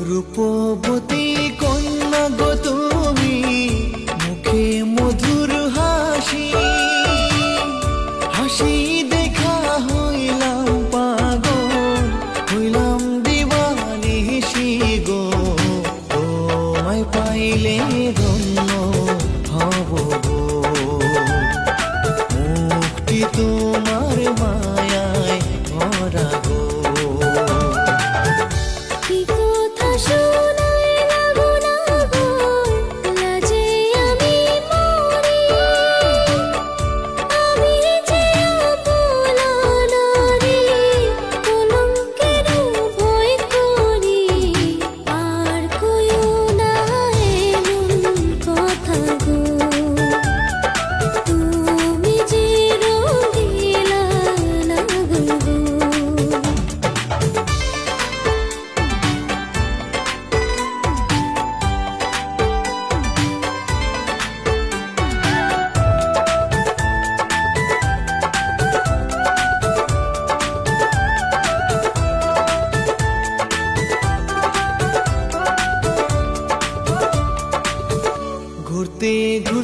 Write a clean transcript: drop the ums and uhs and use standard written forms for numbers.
রূপবতী কন্যা গো তুমি, মুখে মধুর হাসি, হাসি দেখা হইলাম পাগল, হইলাম দিবানিশি গো। তোমায় পাইলে ধন্য হব গো, মুক্তি তোমার মায়ায় ভরা গো। ঘুরতে ঘুরতে